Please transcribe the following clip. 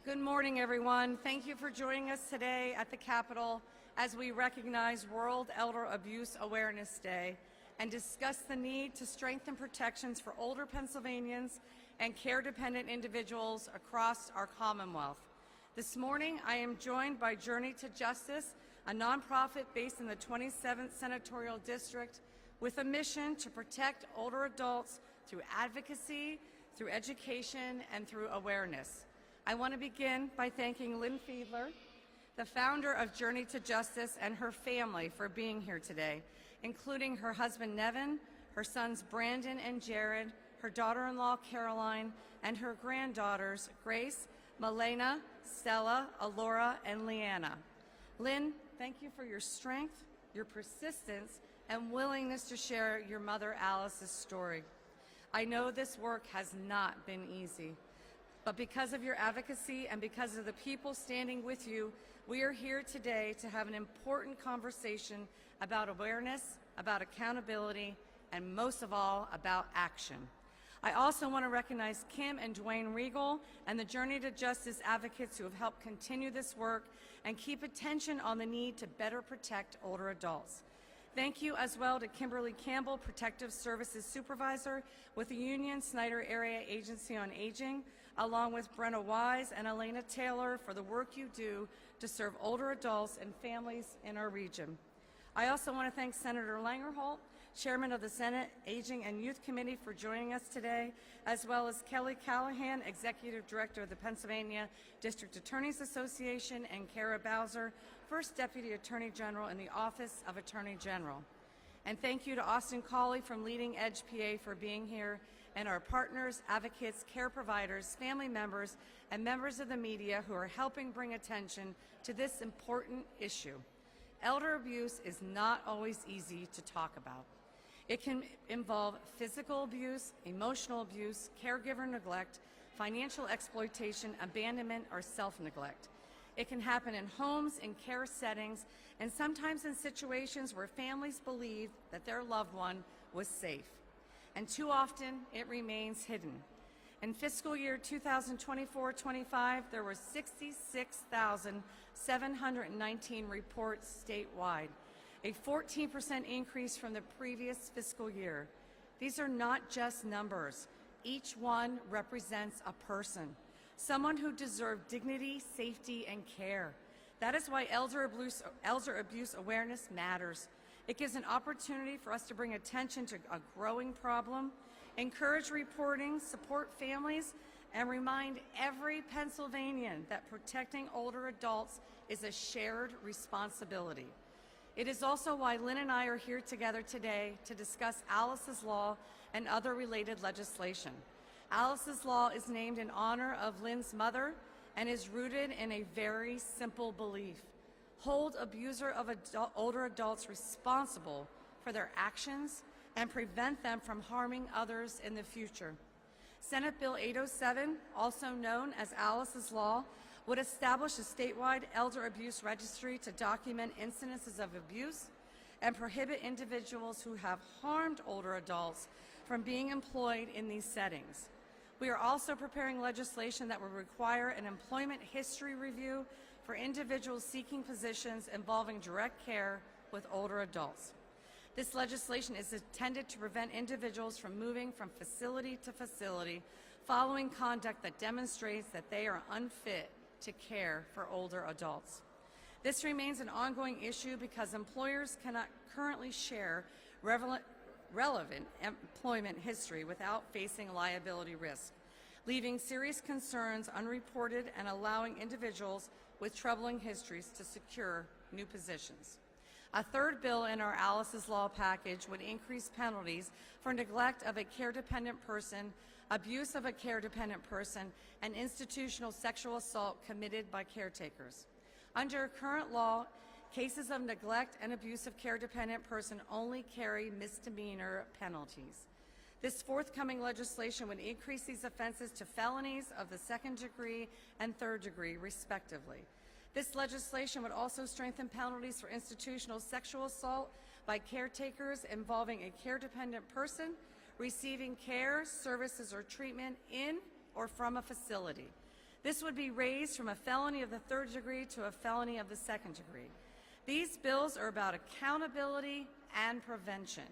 Good morning, everyone. Thank you for joining us today at the Capitol as we recognize World Elder Abuse Awareness Day and discuss the need to strengthen protections for older Pennsylvanians and care-dependent individuals across our Commonwealth. This morning, I am joined by Journey to Justice, a nonprofit based in the 27th Senatorial District with a mission to protect older adults through advocacy, through education, and through awareness. I want to begin by thanking Lynn Fiedler, the founder of Journey to Justice, and her family for being here today, including her husband Nevin, her sons Brandon and Jared, her daughter-in-law Caroline, and her granddaughters Grace, Malena, Stella, Alora, and Leanna. Lynn, thank you for your strength, your persistence, and willingness to share your mother Alice's story. I know this work has not been easy. But because of your advocacy and because of the people standing with you, we are here today to have an important conversation about awareness, about accountability, and most of all, about action. I also want to recognize Kim and Dwayne Regal and the Journey to Justice advocates who have helped continue this work and keep attention on the need to better protect older adults. Thank you as well to Kimberly Campbell, Protective Services Supervisor with the Union Snyder Area Agency on Aging, along with Brenna Wise and Elena Taylor for the work you do to serve older adults and families in our region. I also want to thank Senator Langerholt, Chairman of the Senate Aging and Youth Committee, for joining us today, as well as Kelly Callahan, Executive Director of the Pennsylvania District Attorneys Association, and Kara Bowser, First Deputy Attorney General in the Office of Attorney General. And thank you to Austin Cawley from Leading Edge PA for being here, and our partners, advocates, care providers, family members, and members of the media who are helping bring attention to this important issue. Elder abuse is not always easy to talk about. It can involve physical abuse, emotional abuse, caregiver neglect, financial exploitation, abandonment, or self-neglect. It can happen in homes, in care settings, and sometimes in situations where families believe that their loved one was safe. And too often, it remains hidden. In fiscal year 2024-25, there were 66,719 reports statewide, a 14% increase from the previous fiscal year. These are not just numbers. Each one represents a person, someone who deserved dignity, safety, and care. That is why elder abuse awareness matters. It gives an opportunity for us to bring attention to a growing problem, encourage reporting, support families, and remind every Pennsylvanian that protecting older adults is a shared responsibility. It is also why Lynn and I are here together today to discuss Alice's Law and other related legislation. Alice's Law is named in honor of Lynn's mother and is rooted in a very simple belief: hold abuser of older adults responsible for their actions and prevent them from harming others in the future. Senate Bill 807, also known as Alice's Law, would establish a statewide elder abuse registry to document incidences of abuse and prohibit individuals who have harmed older adults from being employed in these settings. We are also preparing legislation that will require an employment history review for individuals seeking positions involving direct care with older adults. This legislation is intended to prevent individuals from moving from facility to facility following conduct that demonstrates that they are unfit to care for older adults. This remains an ongoing issue because employers cannot currently share relevant employment history without facing liability risk, leaving serious concerns unreported and allowing individuals with troubling histories to secure new positions. A third bill in our Alice's Law package would increase penalties for neglect of a care-dependent person, abuse of a care-dependent person, and institutional sexual assault committed by caretakers. Under current law, cases of neglect and abuse of care-dependent person only carry misdemeanor penalties. This forthcoming legislation would increase these offenses to felonies of the second degree and third degree, respectively. This legislation would also strengthen penalties for institutional sexual assault by caretakers involving a care-dependent person receiving care, services, or treatment in or from a facility. This would be raised from a felony of the third degree to a felony of the second degree. These bills are about accountability and prevention.